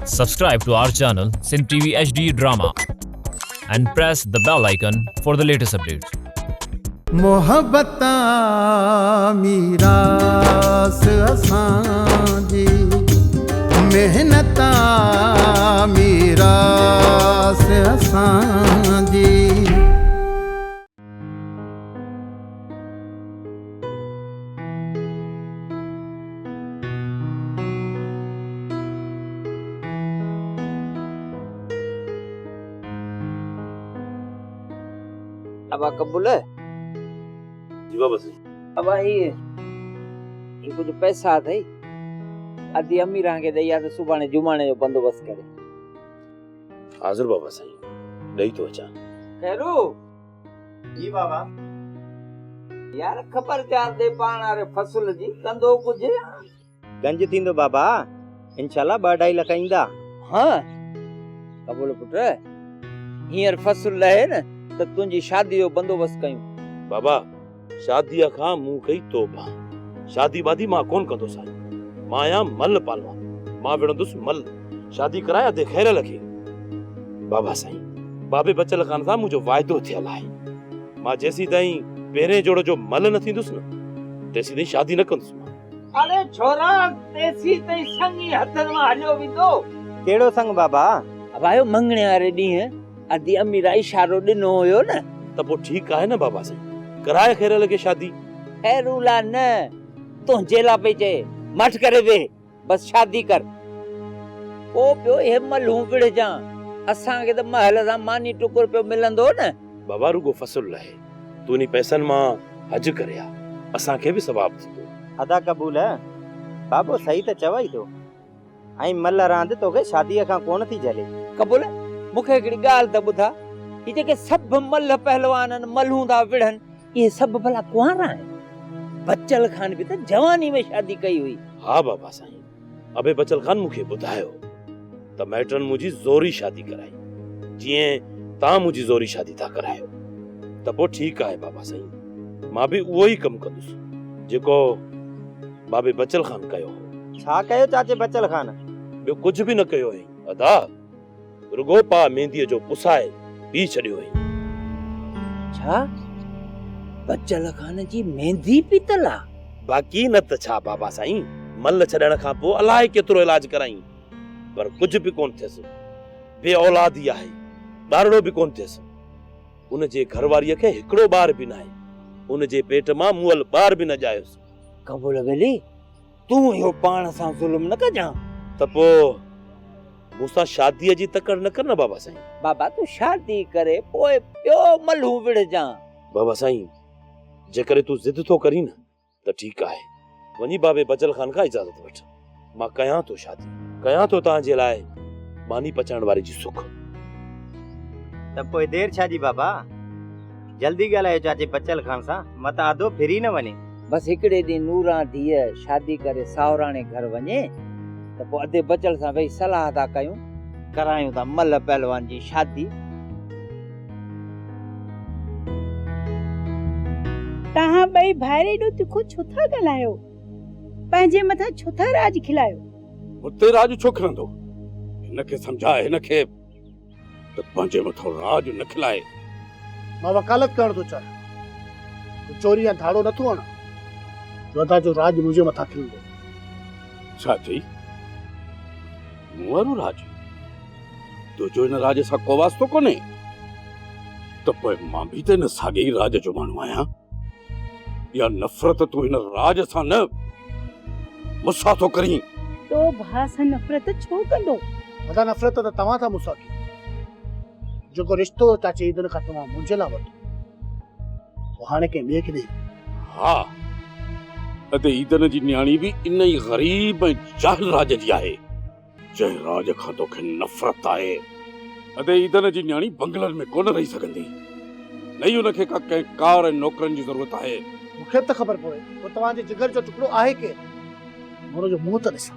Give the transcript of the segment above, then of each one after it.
Subscribe to our channel Sin TV HD Drama and press the bell icon for the latest updates. मोहब्बता मीरास असांजी मेहनता मीरास असांजी अब कबूल है जी बाबा सही अब ये कुछ पैसा थई अदी अमीरा के दैया तो सुभाणे जुमाने जो बंदोबस्त करे हाजिर बाबा सही नहीं तो अचा खैरू जी बाबा यार खबरदार दे पाण रे फसल जी कंदो कुछ गंज थींदो बाबा इंशाल्लाह 2.5 लख ईंदा हां कबूल पुट हींअर फसल लहे न त तुंहिंजी शादी जो बंदोबस्त कयूं बाबा शादी खां मूं कई तोबा शादी वादी मां कोन कंदो साईं माया मल पालवा मां विणंदुस मल शादी कराया दे खैर लखे बाबा साईं बाबे बचल खान सां मुंहिंजो वाइदो थियल आहे मां जेसी ताईं पहिरें जोड़ो जो मल न थींदुस न तेसी ताईं शादी न कंदुस अरे छोरा तेसी तई संगी हथन में हलियो विंदो केड़ो संग बाबा अब आयो मंगणे वारे ॾींहुं अदी अमीरा इशारो ॾिनो हुयो न त पोइ ठीक आहे न बाबा साईं कराए खैर लगे शादी खैरूला न तू जेला पे चे मठ करे वे बस शादी कर ओ पियो हे मलहू विड़ जा असां के त महल दा मानी टुकुर पे मिलंदो न बाबा रुगो फसल लहे तू नी पैसन मां हज करया असां के भी सवाब थींदो अदा कबूल है बाबो सही त चवई तो आई मल रांद तोखे शादी खां कोन थी जले कबूल मुखे हिकड़ी ॻाल्हि त ॿुधा ही जेके सभु मल पहलवान मलहू था विढ़न ये सभु भला कुंवारा आहिनि बच्चल खान भी त जवानी में शादी कई हुई हाँ बाबा साईं अबे बचल खान मुखे बुधायो त मैटरन मुजी जोरी शादी कराई जिए ता मुजी जोरी शादी था करायो त पो ठीक आहे बाबा साईं मां भी उहो ही कम कंदुस जेको बाबे बचल खान कयो छा कयो चाचे बचल खान बे कुछ भी न कयो है अदा रुगो पा मेहंदी जो पुसाए पी छड़ियो है छा बच्चल खान जी मेहंदी पीतला बाकी न त छा बाबा साईं मल छड़ण खां पो अलाए केतिरो इलाज कराई पर कुछ भी कोन थियस बे औलादी आहे ॿारड़ो भी कोन थियस उन जे घरवारीअ खे हिकड़ो ॿार भी न आहे उन जे पेट मां मुअल ॿार भी न जायोस कबूल वेली तू यो पाण सां जुल्म न कजां त पो मूंसां शादीअ जी तकड़ न कर न बाबा साईं बाबा तू शादी करे पोए पियो मलहू विड़ जा बाबा साईं जेकर तू जिद तो करी न त ठीक आहे वनी बाबे बचल खान का इजाजत वठ मां कयां तो शादी कयां तो तां जे लाए मानी पचाइण वारे जी सुख त पोइ देर छा जी बाबा जल्दी ॻाल्हायो चाचे बचल खान सां मत आदो फिरी न वने बस हिकड़े ॾींहुं नूरा धीअ शादी करे सावराणे घर वञे त पोइ अधे बचल सां वेही सलाह था कयूं करायूं था मल पहलवान जी शादी तहां ॿई भाइरे ॾो तिखो छो था ॻाल्हायो पंहिंजे मथां छो था राज खिलायो हुते राज छो खिलंदो हिनखे समझाए हिनखे त पंहिंजे मथां राज न खिलाए मां वकालत करण थो चाहियां चोरी या धाड़ो नथो हण चौथा जो राज मुंहिंजे मथां खिलंदो छा चई मूं वारो राज तुंहिंजो हिन राज सां को वास्तो कोन्हे त पोइ मां बि त हिन साॻे ई राज जो माण्हू आहियां या नफ़रत तूं हिन राज सां न मूंसां थो करीं तो भाउ सां नफ़रत छो कंदो वॾा नफ़रत त तव्हां था मूंसां कयो जेको रिश्तो चाचे ईदन खां तव्हां मुंहिंजे लाइ वरितो पोइ हाणे कंहिं ॿिए खे ॾे हा अदे ईदन जी न्याणी भी इन ही गरीब ऐं जाहिल राज जी आहे जंहिं राज खां तोखे नफ़रत आहे अदे ईदन जी न्याणी बंगलनि में कोन रही सघंदी नहीं उनखे का कंहिं कार ऐं नौकरनि जी ज़रूरत आहे मूंखे त ख़बर पवे पोइ तव्हांजे जिगर जो टुकड़ो आहे केरु हुनजो मुंहुं त ॾिसां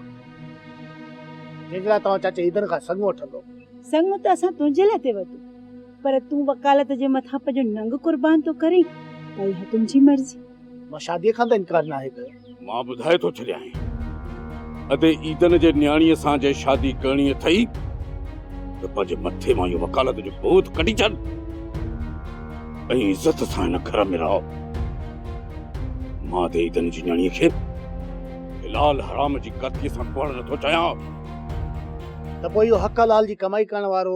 जंहिंजे लाइ तव्हां चाचे ईदन खां संग वठंदो संग त असां तुंहिंजे लाइ ते वरितो पर तूं वकालत जे मथां पंहिंजो नंग कुर्बान तो करीं भई है तुंहिंजी मर्ज़ी मां शादीअ खां त इनकार न आहे कयो मां ॿुधाए थो छॾियां अदे ईदन जे न्याणीअ सां जे शादी करणी अथई त पंहिंजे मथे मां इहो वकालत जो बोझ कढी छॾ ऐं इज़त सां हिन घर में रहो। मां ते ईदन जी न्याणीअ खे हिलाल हराम जी कतीअ सां कोड़ नथो चाहियां। त पोइ इहो हक लाल जी कमाई करण वारो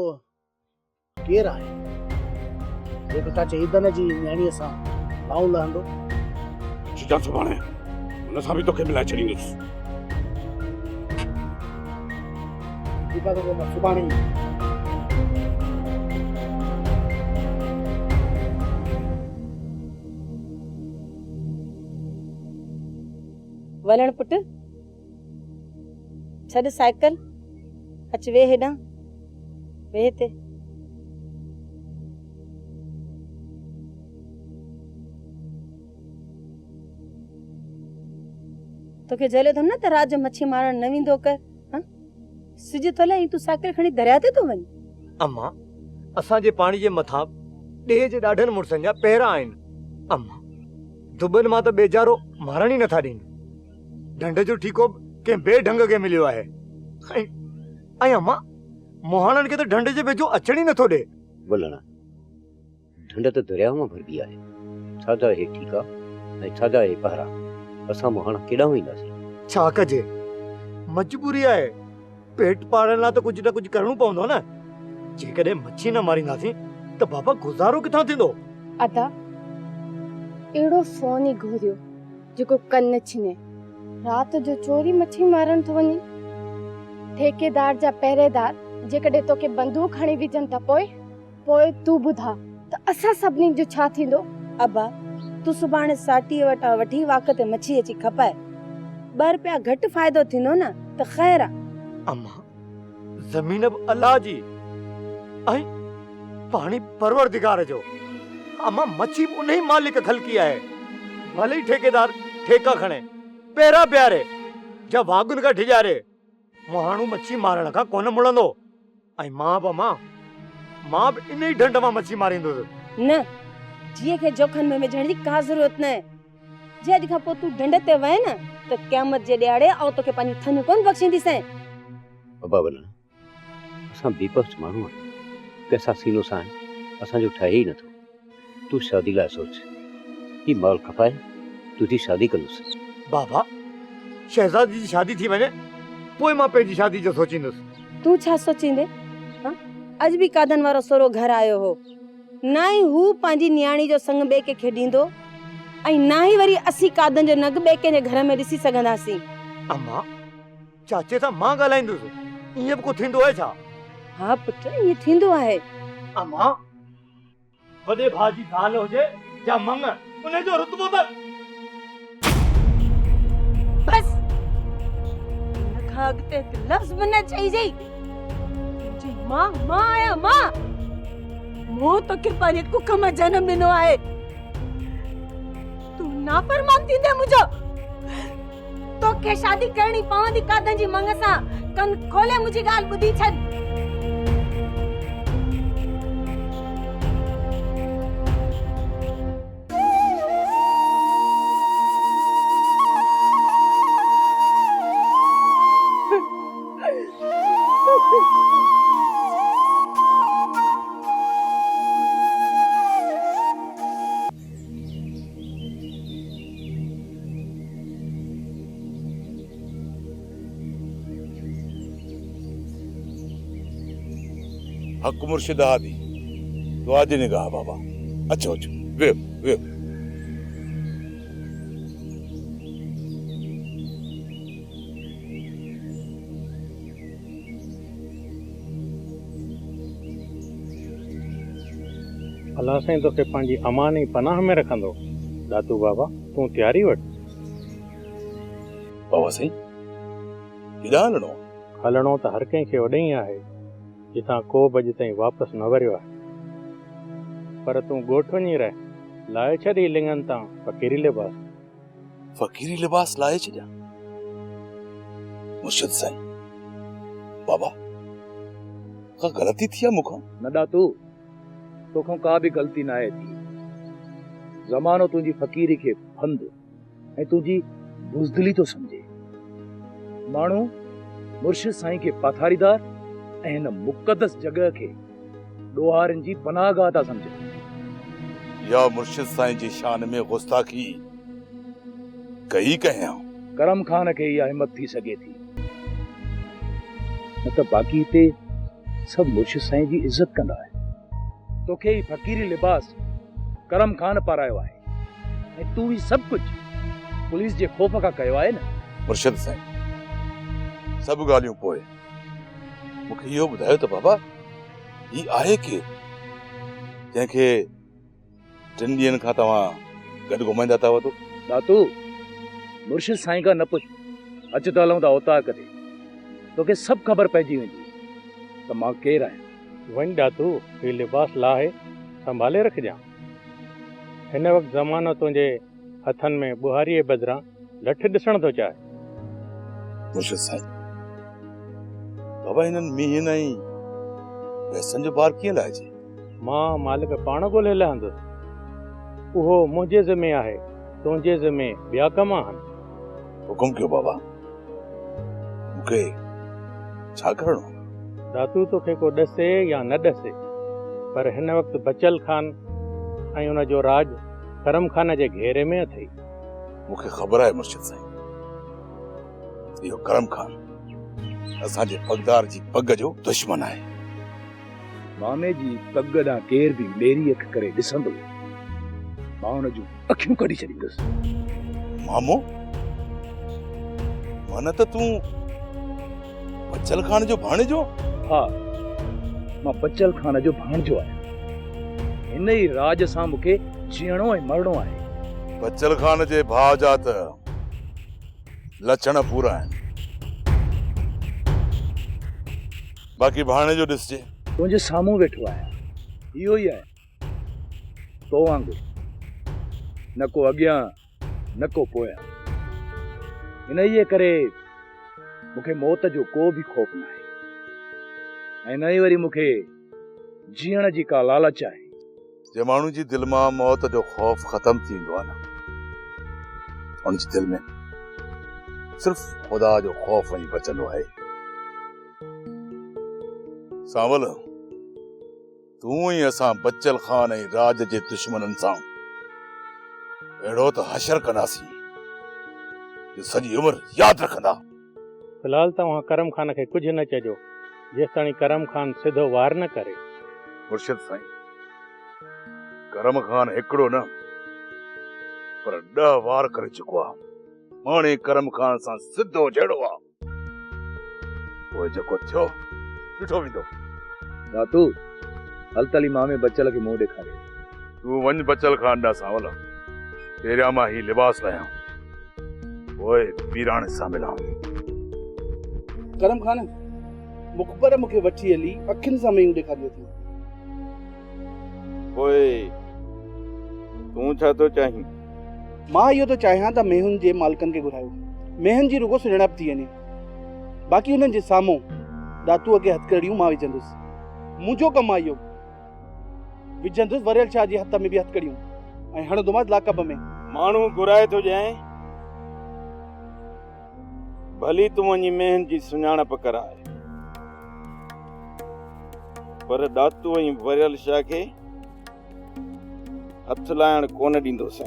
केरु आहे जेको चाचे ईदन जी न्याणीअ सां भाऊ लहंदो? अचिजां सुभाणे, हुन सां बि तोखे मिलाए छॾींदुसि। ठीकु आहे, त मां सुभाणे वलण पुट, छॾ साइकिल, अच वे हेॾां, वे हिते। तोखे चयो अथमि न त रात जो मच्छी मारण न वेंदो कर। सिज थो लहे, तूं साइकिल खणी दरिया ते थो वञ। अम्मा, असांजे पाणी जे मथां ॾेह जे ॾाढनि मुड़सनि जा पहिरा आहिनि। अम्मा, दुबन मां त बेचारो मारण ई नथा ॾियनि। ढंढ जो ठीको कंहिं ॿिए ढंग खे मिलियो आहे। ऐं अम्मा, मोहाणनि खे त ढंढ जे वेझो अचण ई नथो ॾे। बोलना, ढंढ त दरिया मां भरबी आहे। छाजा हे ठीका ऐं छाजा हे पहिरा, असां मोहाणा केॾां वेंदासीं? छा कजे, मजबूरी आहे। पेट पालण लाइ त कुझु न कुझु करणो पवंदो न। जेकॾहिं मच्छी न मारींदासीं त बाबा गुज़ारो किथां थींदो? अदा, एड़ो फोन ई घुरियो जेको कन छिने। रात जो चोरी मच्छी मारण थो वञे। ठेकेदार जा पहरेदार जेकॾहिं तोखे बंदूक हणी विझनि त पोइ तूं ॿुधा त असां सभिनी जो छा थींदो? अबा, तूं सुभाणे साटीअ वटां वठी वाक ते मच्छी अची खपाए। 2 रुपया घटि फ़ाइदो थींदो न त ख़ैर आहे। अम्मा, ज़मीन बि अल्लाह जी ऐं पाणी परवरदिगार जो। अम्मा, मच्छी उन ई मालिक ख़लकी आहे। भले ई ठेकेदार ठेका खणे, पहिरा प्यारे जा वागुन का ठिजारे, मोहाणू मच्छी मारण खां कोन मुड़ंदो। ऐं मां बि इन ई ढंढ मां मच्छी मारींदुसि। न, जीअ खे जोखन में विझण जी का ज़रूरत न आहे। जे अॼु खां पोइ तूं ढंढ ते वए न त क़यामत जे ॾियारे आउं तोखे पंहिंजी थन कोन बख़्शींदीसैं। बाबा वलण, असां बेपक्ष माण्हू आहियूं, कंहिंसां सीनो सां असांजो ठहे ई नथो। तूं शादी लाइ सोच, ही माल खपाए, तुंहिंजी शादी कंदुसि। बाबा, शहज़ादी जी शादी थी वञे पोइ मां पंहिंजी शादी जो सोचींदुसि। तूं छा सोचींदे? अॼु बि कादन वारो सोरो घर आयो हो, ना ई हू पंहिंजी न्याणी जो संग ॿिए कंहिंखे ॾींदो ऐं ना ई वरी असीं कादन जो नग ॿिए कंहिंजे घर में ॾिसी सघंदासीं। अम्मा, चाचे सां मां ॻाल्हाईंदुसि, ईअं बि को थींदो आहे छा? हा पुट, ईअं थींदो आहे। अम्मा, वॾे भाउ जी ज़ाल हुजे या मंग, उन जो रुतबो त बस, हिन खां अॻिते लफ़्ज़ बि न चइजाई। तुंहिंजी मां आहियां, मां। मूं तोखे पंहिंजे कुख मां जनम ॾिनो आहे। तूं नाफ़रमान थींदे मुंहिंजो। तोखे शादी करणी पवंदी कादन जी मंग सां। कन खोले मुंहिंजी ॻाल्हि ॿुधी छॾ। हक मुर्शिद हादी, तो आज निगाह बाबा। अच्छा वे अल्लाह साईं तोखे पंहिंजी अमान ई पनाह में रखंदो। दातू बाबा, तूं तैयारी वठ। बाबा साईं, केॾांहुं हलणो? हलणो त हर कंहिंखे वॾे ई आहे, जितां को बि अॼु ताईं वापसि न वरियो आहे। पर तूं ॻोठ वञी रह, लाहे छॾ ही लिंगनि तां फ़क़ीरी लिबास। फ़क़ीरी लिबास लाहे छॾियां? मुर्शिद साईं, बाबा का ग़लती थी आहे मूंखां? न दातू, तोखां का बि ग़लती न आहे थी। ज़मानो तुंहिंजी फ़क़ीरी खे फंद ऐं तुंहिंजी बुज़दिली थो सम्झे। माण्हू मुर्शिद साईं खे पाथारीदार ऐं हिन मुक़दस जॻह खे ॾोहारनि जी पनाहगाह था सम्झनि। या मुर्शिद साईं जी शान में गुस्ताखी कई कयां। करम खान खे इहा हिमत थी सघे थी, न त बाक़ी हिते सभु मुर्शिद साईं जी इज़त कंदा आहिनि। तोखे ही फ़क़ीरी लिबास करम खान पारायो आहे ऐं तूं ही सभु कुझु पुलिस जे ख़ौफ़ खां कयो आहे न। मुर्शिद साईं सभु ॻाल्हियूं पोइ मूंखे इहो ॿुधायो त बाबा ही आहे केरु जंहिंखे 3 ॾींहंनि खां तव्हां गॾु घुमाईंदा था वठो? दातू मुर्शिद साईं खां न पुछ, अच त हलूं था उताक ते, तोखे सभु ख़बर पइजी वेंदी त मां केरु आहियां। वञ दातू, ही लिबास लाहे संभाले रखजां। हिन वक़्तु ज़मानो तुंहिंजे हथनि में बुहारीअ बदिरां लठ ॾिसण थो चाहे। मुर्शिद साईं बाबा हिननि मींहनि ऐं पैसनि जो बार कीअं लाहिजे? मां मालिक पाण ॻोल्हे लहंदुसि, उहो मुंहिंजे ज़िमे आहे, तुंहिंजे ज़िमे ॿिया कम आहिनि। हुकुम कयो बाबा, मूंखे छा करणो? दातू तोखे को ॾसे या न ॾसे, पर हिन वक़्तु बचल खान ऐं उन जो राज करम खान जे घेरे में अथई। मूंखे ख़बर आहे मुर्शिद साईं, इहो करम खान असांजे पगदार जी पग जो दुश्मन आहे। मामे जी पग ॾांहुं केर बि मेरी अख करे ॾिसंदो, मां हुन जूं अखियूं कढी छॾींदुसि। मामो मन त तूं बचल खान जो भाणेजो? हा, मां बचल खान जो भाणजो आहियां। हिन ई राज सां मूंखे जीअणो ऐं मरणो आहे। बचल खान जे भाउ जा त लक्षण पूरा आहिनि, बाक़ी भाणे जो ॾिसजे। तुंहिंजे साम्हूं वेठो आहियां, इहो ई आहे तो वांगुरु, न को अॻियां न को पोयां। इन ई करे मूंखे मौत जो को बि ख़ौफ़ न आहे, ऐं न ई वरी मूंखे जीअण जी का लालच आहे। जे माण्हू जी दिलि मां मौत जो ख़ौफ़ ख़तम थींदो आहे न, उन जी दिलि में सिर्फ़ ख़ुदा जो ख़ौफ़ ई बचंदो आहे। सावल तूं ई असां बचल खान ऐं राज जे दुश्मननि सां अहिड़ो त हशर कंदासीं जो सॼी उमिरि यादि रखंदा। फिलहाल तव्हां करम खान खे कुझु न चइजो जेसिताईं करम खान सिधो वार न करे। मुर्शिद साईं करम खान हिकिड़ो न पर 10 वार करे चुको आहे। हाणे करम खान सां सिधो जहिड़ो आहे, पोइ जेको थियो ॾिठो वेंदो। दातू हल तली मामे बचल खे मुंहुं ॾेखारे। तूं वञ बचल खान ॾांहुं सावल, पहिरियां मां ही लिबास लाहियां, पोइ पीराणे सां मिलां। करम खान मुखबर मूंखे वठी हली अखियुनि सां मेयूं ॾेखारियो थी। पोइ तूं छा थो चाहीं? मां इहो थो चाहियां त मेहुनि जे मालिकनि खे घुरायो, मेहुनि जी रुगो सुञाणप थी वञे, बाक़ी हुननि जे साम्हूं दातूअ खे हथकड़ियूं मां विझंदुसि। मुंहिंजो कमु आहे इहो, विझंदुसि वरियल शाह जे हथ में बि हथकड़ियूं ऐं हणंदोमांसि लाकब में। माण्हू घुराए थो ॼाए, भली तूं वञी मेहन जी सुञाणप कराए, पर दातू ऐं वरियल शाह खे हथ लाइण कोन ॾींदोसि।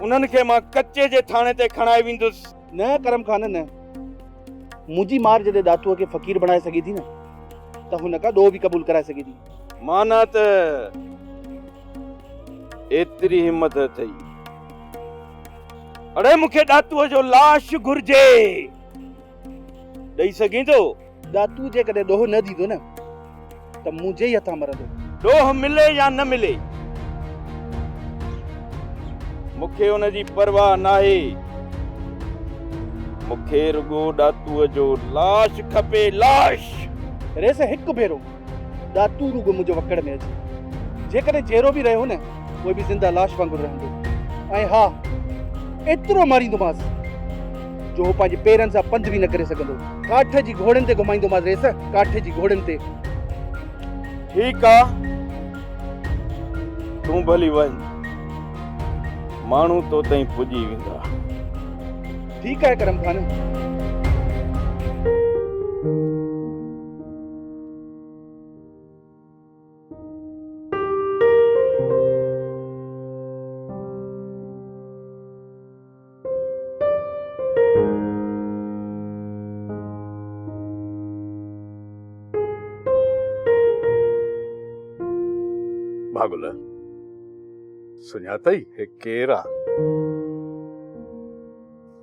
उन्हनि खे मां कच्चे जे थाणे ते खणाए वेंदुसि। न करम खान न, मुंहिंजी मार जॾहिं दातूअ खे फ़क़ीर बणाए सघे थी न, त हुन खां ॾोह बि क़बूल कराए सघे थी। माना त एतिरी हिम्मत अथई? अड़े मूंखे दातूअ जो लाश घुर्जे, ॾेई सघीं थो? दातू जे कॾहिं ॾोह न ॾींदो न त मुंहिंजे ई हथां मरंदो। ॾोह मिले या न मिले, मूंखे हुन जी परवाह नाहे। मूंखे रुगो दातूअ जो लाश खपे, लाश। रेस हिकु भेरो दातू रुगो मुंहिंजो वकड़ में अचे, जेकॾहिं जहिड़ो बि रहियो न उहे बि ज़िंदा लाश वांगुरु रहंदो। ऐं हा, एतिरो मारींदोमांसि जो हू पंहिंजे पेरनि सां पंधु बि न करे सघंदो। काठ जी घोड़नि ते घुमाईंदोमांसि रेस, काठ जी घोड़नि ते। ठीकु आहे, तूं भली वञ, माण्हू तो ताईं पुॼी वेंदा। ठीक है करम खान। भागुल सुञातई हे केरा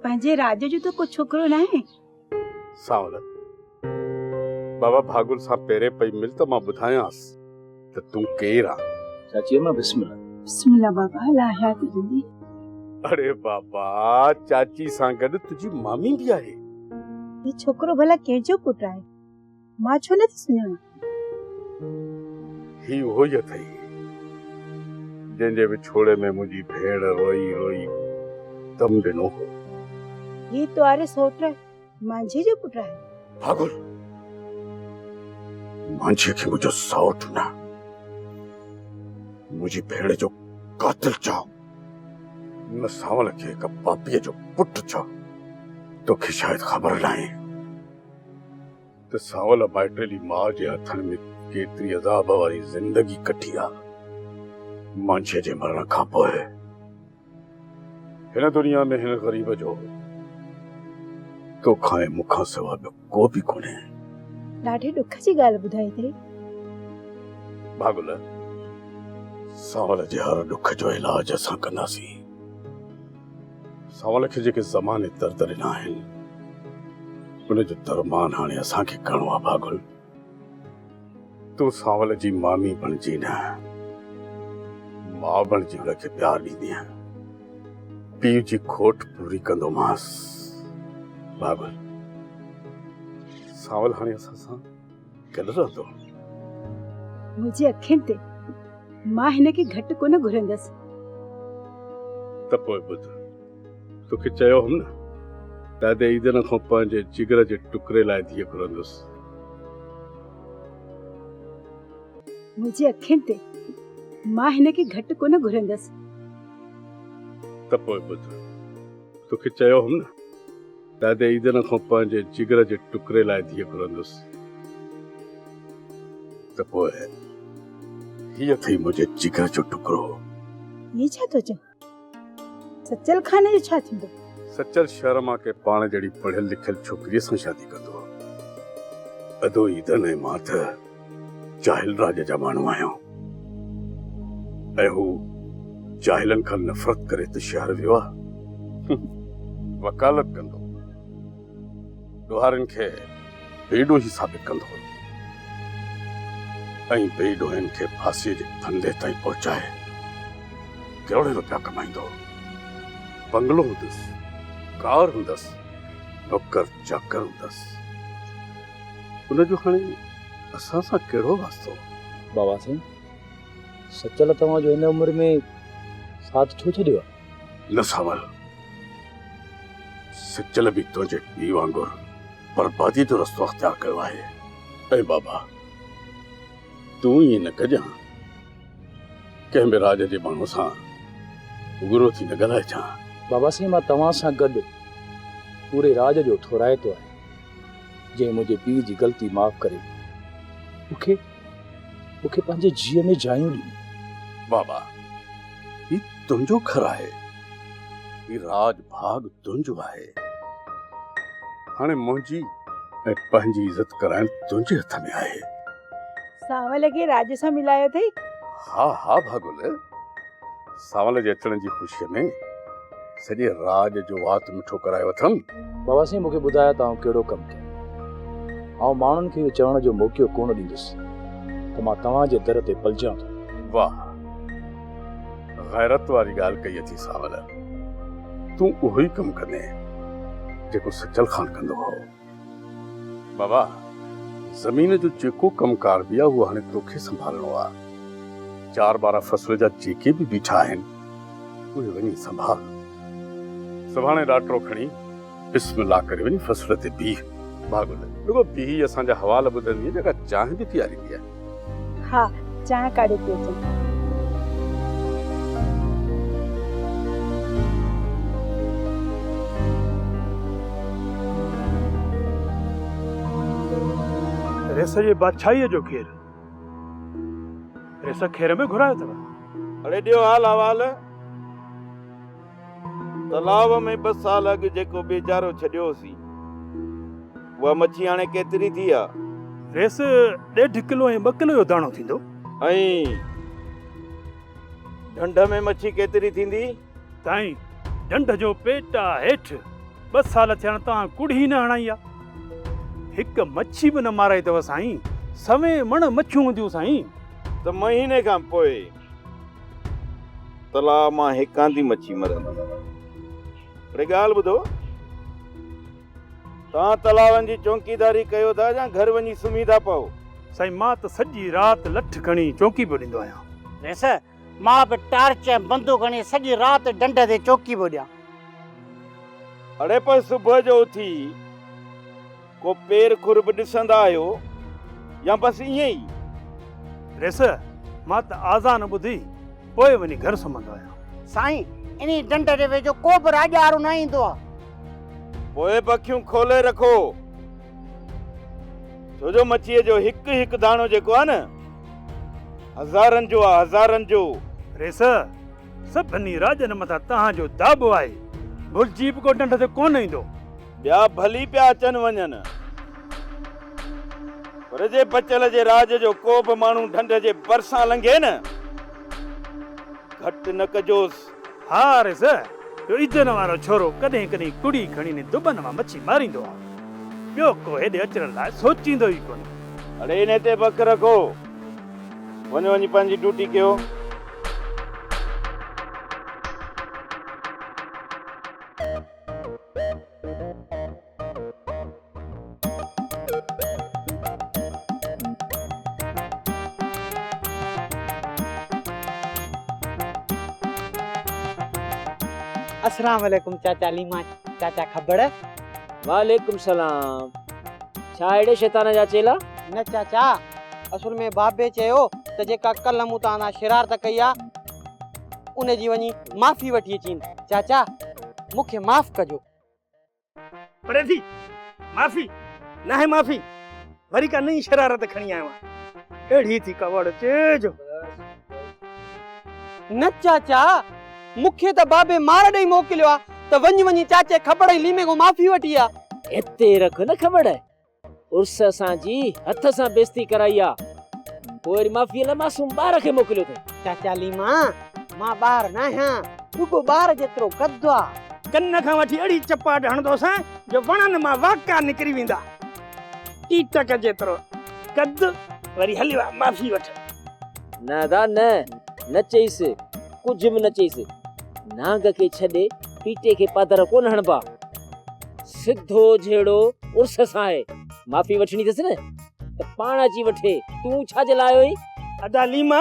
पंहिंजे राज जो तो कुछ छोकरो न है। सावल बाबा भागुल सां पहिरें पई मिल त मां ॿुधायांसि त तूं केरु आहे। चाची मां बिस्मिल्लाह। बिस्मिल्लाह बाबा लाहिया तुझी। अरे बाबा चाची सां गॾु तुंहिंजी मामी बि आहे। ये छोकरो भला कंहिंजो पुट आहे? मां छो नथी सुञाणा? ही उहो ई अथई जंहिंजे विछोड़े में मुंहिंजी भेण रोई रोई दम ॾिनो हो। ये तुआरे सोट मांझी जो पुट आहे। भागुल मांझी खे मुंहिंजो सौट न मुंहिंजी भेण जो कातिल चओ न सावल खे हिक पापीअ जो पुट चओ। तोखे शायदि ख़बर नाहे त सावल माइटेली माउ जे हथनि में केतिरी अज़ाब वारी ज़िंदगी कटी आहे। मांझीअ जे मरण खां पोइ हिन दुनिया में हिन ग़रीब जो तोखां ऐं मूंखां सवाइ ॿियो को बि कोन्हे। ॾाढे ॾुख जी ॻाल्हि ॿुधाई अथई। भागुल सावल जे हर ॾुख जो इलाज असां कंदासीं। सावल खे जेके ज़माने दर्द ॾिना आहिनि उन जो दरमान हाणे असांखे करणो आहे। भागुल तूं सावल जी मामी बणिजी न मां बणिजी हुनखे प्यार ॾींदी पीउ जी खोट पूरी कंदोमांसि। भागुल सावल हाणे असां सां गॾु रहंदो। मुंहिंजी अखियुनि ते मां हिनखे घटि कोन घुरंदसि। त पोइ ॿुध तोखे चयो हुम न ॾाढे ईदन खां पंहिंजे जिगर जे टुकड़े लाइ धीअ घुरंदुसि। मुंहिंजी अखियुनि ते मां हिनखे घटि कोन घुरंदसि। त पोइ ॿुध तोखे चयो हुम न ॾाढे ईदन खां पंहिंजे जिगर जे टुकड़े लाइ धीअ घुरंदुसि। त पोइ हीअ अथई मुंहिंजे जिगर जो टुकड़ो। ये छा थो चए? सचल खाने जो छा थींदो? सचल शर्मा के पाण जहिड़ी पढ़ियल लिखियल छोकिरीअ सां शादी कंदो। अदो ईदन ऐं मां त जाहिल राज जा माण्हू आहियूं ऐं हू जाहिलनि खां नफ़रत करे त शहर वियो आहे वकालत कंदो ॾोहारनि खे बेडो ई साबित कंदो ऐं बेडोहनि खे फांसीअ जे फंदे ताईं पहुचाए करोड़े रुपया कमाईंदो। बंगलो हूंदुसि कार हूंदसि नौकर चाकर हूंदसि। उनजो हाणे असां सां कहिड़ो वास्तो? बाबा साईं सचल तव्हांजो हिन उमिरि में साथ छो छॾियो? न सावल सचल बि तुंहिंजे पीउ वांगुरु बर्बादी जो रस्तो अख़्तियार कयो आहे। ऐं बाबा तूं ईअं न कजां कंहिं बि राज जे माण्हू सां गुरो थी न ॻाल्हाइजां। बाबा साईं मां तव्हां सां गॾु पूरे राज जो थोराइतो आहे जंहिं मुंहिंजे पीउ जी ग़लती माफ़ करे मूंखे पंहिंजे जीअ में जायूं ॾिनी। बाबा ही तुंहिंजो घर आहे ही राज भाग तुंहिंजो आहे। हाणे मुंहिंजी ऐं पंहिंजी इज़त कराइण तुंहिंजे हथ में आहे। सावल खे राज सां मिलायो अथई? हा हा भागुल सावल जे अचण जी ख़ुशीअ में सॼे राज जो वात मिठो करायो अथमि। बाबा साईं मूंखे ॿुधायो तव्हां कहिड़ो कमु कयो। ऐं माण्हुनि खे इहो चवण जो मौक़ो कोन ॾींदुसि त मां तव्हांजे दर ते पलजां थो। वाह गैरत वारी ॻाल्हि कई अथई सावल। तूं उहो ई कमु कंदे जेको सचल खान कंदो हो। बाबा ज़मीन जो जेको कमकार बि आहे उहो हाणे तोखे संभालणो आहे। 4-12 फसल जा जेके बि बीठा आहिनि उहे वञी संभाल। सुभाणे ॾाटरो खणी बिस्मिल्लाह करे वञी फसल ते बीह। भागुल रुगो बीह असांजा हवाल ॿुधंदी जेका चांहि बि तयारी कई आहे। हा चांहि काढे थी अचां। रेस जे बादशाहीअ जो खेर रेस खेर में घुरायो अथव। अड़े ॾियो हाल अहवाल। तलाव में 2 साल अॻु जेको बेचारो छॾियोसीं उहा मच्छी हाणे केतिरी थी आहे? रेस 1.5 किलो ऐं 2 किलो जो दाणो थींदो। ऐं ढंढ में मच्छी केतिरी थींदी? ताईं ढंढ जो पेट आहे हेठि। 2 साल थियण तव्हां कुड़ी न हणाई आहे। हिकु मच्छी बि न माराई अथव साईं। सवें मण मच्छियूं हूंदियूं साईं। त महीने खां पोइ तलाव मां हिकांदी मच्छी मरंदी। अड़े ॻाल्हि ॿुधो, तव्हां तलावनि जी चौकीदारी कयो था या घर वञी सुम्ही था पओ? साईं मां त सॼी राति लठ खणी चौकी पियो ॾींदो आहियां। रेस मां बि टार्च ऐं बंदूक खणी सॼी राति ढंढ ते चौकी पियो ॾियां। अड़े पर सुबुह जो उथी को पेर खुर बि ॾिसंदा आहियो या बसि ईअं ई? रेस मां त आज़ान ॿुधी पोइ वञी घर सुम्हंदो आहियां। साईं इन ढंढ जे वेझो को बि राॼारो न ईंदो आहे। पोइ पखियूं खोले रखो, छो जो मच्छीअ जो हिकु हिकु दाणो जेको आहे न हज़ारनि जो आहे, हज़ारनि जो। रेस सभिनी राजनि मथां तव्हांजो दाबो आहे। भुलिजी बि को ढंढ ते कोन ईंदो। ॿिया भली पिया अचनि वञनि, पर जे बचल जे राज जो को बि माण्हू ढंढ जे भरिसां लंघे न घटि न कजोसि। हा रेस यो इजन वारो छोरो कॾहिं कॾहिं कुड़ी खणी ने दुबन मां मच्छी मारींदो आहे। ॿियो को हेॾे अचण लाइ सोचींदो ई कोन। अड़े इन ते बक रखो, वञो वञी पंहिंजी ड्यूटी कयो। अस्सलाम वालेकुम चाचा लीमा चाचा खबर। वालेकुम सलाम। छा अहिड़े शैतान जा चेला? न चाचा असुल में बाबे चयो त जेका कल मूं तव्हां शरारत कई आहे उन जी वञी माफ़ी वठी अचीन। चाचा मूंखे माफ़ कजो। पर थी माफ़ी न है माफ़ी, वरी का नई शरारत खणी आयो आहे। अहिड़ी थी कवड़ चेजो। न चाचा मूंखे त बाबे मार ॾेई मोकिलियो आहे त वञी वञी चाचे खबड़ ऐं लीमे को माफ़ी वठी आहे। हिते रख न खबड़, उर्स सां जी हथ सां बेइज्जती कराई आहे। पोइ वरी माफ़ी लाइ मासूम ॿार खे मोकिलियो अथई। चाचा लीमा मां ॿार न आहियां, रुगो ॿार जेतिरो कद्दो आहे। कन खां वठी अड़ी चपाट हणंदोसां जो वणनि मां वाका निकिरी वेंदा। टीटक जेतिरो कद वरी हलियो आहे माफ़ी वठ। न दा न चईसि, कुझु बि न चईसि। नांग खे छॾे पीटे खे पादर कोन हणबा। सिधो जहिड़ो उर्स सां आहे। माफ़ी वठणी अथसि न त पाण अची वठे। तूं छा जे लाइ आयो? अदा लीमा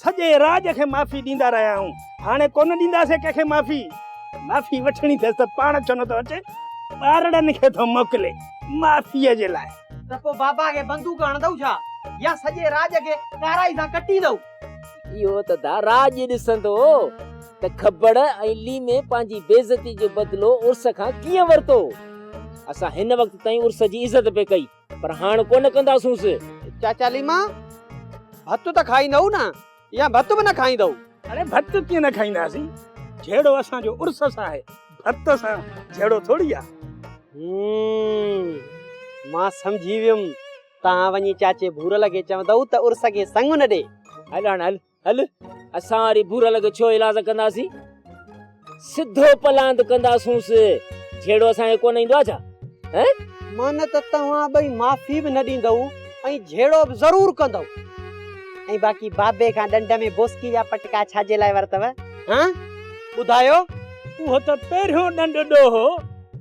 सॼे राज खे माफ़ी ॾींदा रहिया आहियूं, हाणे कोन ॾींदासीं कंहिंखे माफ़ी। माफ़ी वठणी अथसि त पाण छो नथो अचे, ॿारड़नि खे थो मोकिले माफ़ीअ जे लाइ। त पोइ बाबा खे बंदूक हणंदव छा या सॼे राज खे काराई सां कटींदव? इहो त दा राज ॾिसंदो त खबड़ ऐं लीमे पंहिंजी बेइज्जती जो बदिलो उर्स खां कीअं वरितो। असां हिन वक़्त ताईं उर्स जी इज़त पे कई, पर हाणे कोन कंदासूंसि। चाचा लीमा भत त खाईंदव न या भत बि न खाईंदव? अरे भत कीअं न खाईंदासीं, जहिड़ो असांजो उर्स सां आहे भत सां जहिड़ो थोड़ी आहे। मां सम्झी वियुमि। तव्हां वञी चाचे भूरल खे चवंदव त उर्स खे संग न ॾे। हल हाणे हल हल, असां वरी भूरल खे छो इलाज कंदासीं? सिधो पलांद कंदासूंसि जहिड़ो असांखे कोन ईंदो आहे छा? मन त तव्हां ॿई माफ़ी बि न ॾींदव ऐं जहिड़ो बि ज़रूर कंदव। ऐं बाक़ी बाबे खां ॾंड में बोस्की जा पटका छाजे लाइ वरतव? हां ॿुधायो। उहो त पहिरियों ॾंड ॾोहो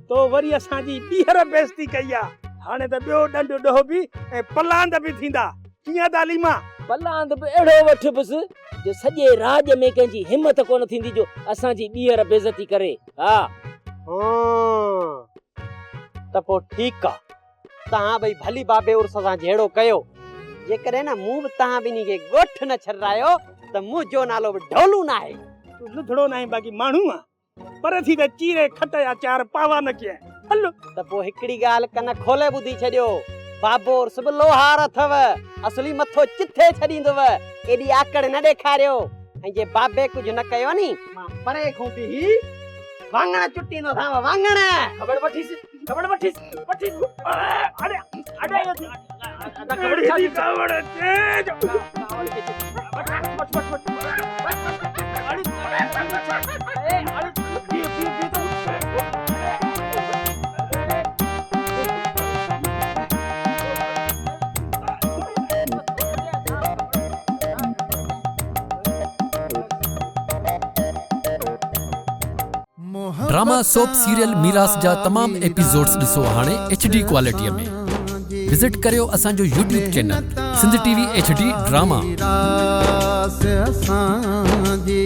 तो वरी असांजी ॿीहर बेइज्जती कई आहे। हाणे त ॿियो ॾंड ॾोहो बि ऐं पलांद बि थींदा। कीअं तालीमा? पलांद बि अहिड़ो वठबसि जो सॼे राज में कंहिंजी हिम्मत कोन थींदी जो असांजी ॿीहर बेइज्जती करे। हा त पोइ ठीकु आहे, तव्हां ॿई भली बाबे उर्स सां जहिड़ो कयो। जेकॾहिं न मूं बि तव्हां ॿिन्ही खे ॻोठ न छॾायो त मुंहिंजो नालो बि ढोलू न आहे। तूं लुथड़ो न आहे, बाक़ी माण्हू आहे। पर थी त चीरे खट या चार पावा न कया। हलो त पोइ हिकिड़ी ॻाल्हि कन खोले ॿुधी छॾियो। बाबो सब लोहार अथव असली मथो चिथे छॾींदव एॾी आकड़ न ॾेखारियो ऐं जे बाबे कुझु न कयो नी मां परे खां बि वाङण चुटींदो थाव वाङण खबर वठीस अरे खबर तेज ड्रामा सोप सीरियल मीरास जा तमाम एपिसोड्स ॾिसो हाणे HD क्वालिटीअ में। विजिट करियो असांजो YouTube channel Sindh TV HD drama. मीरास असांजी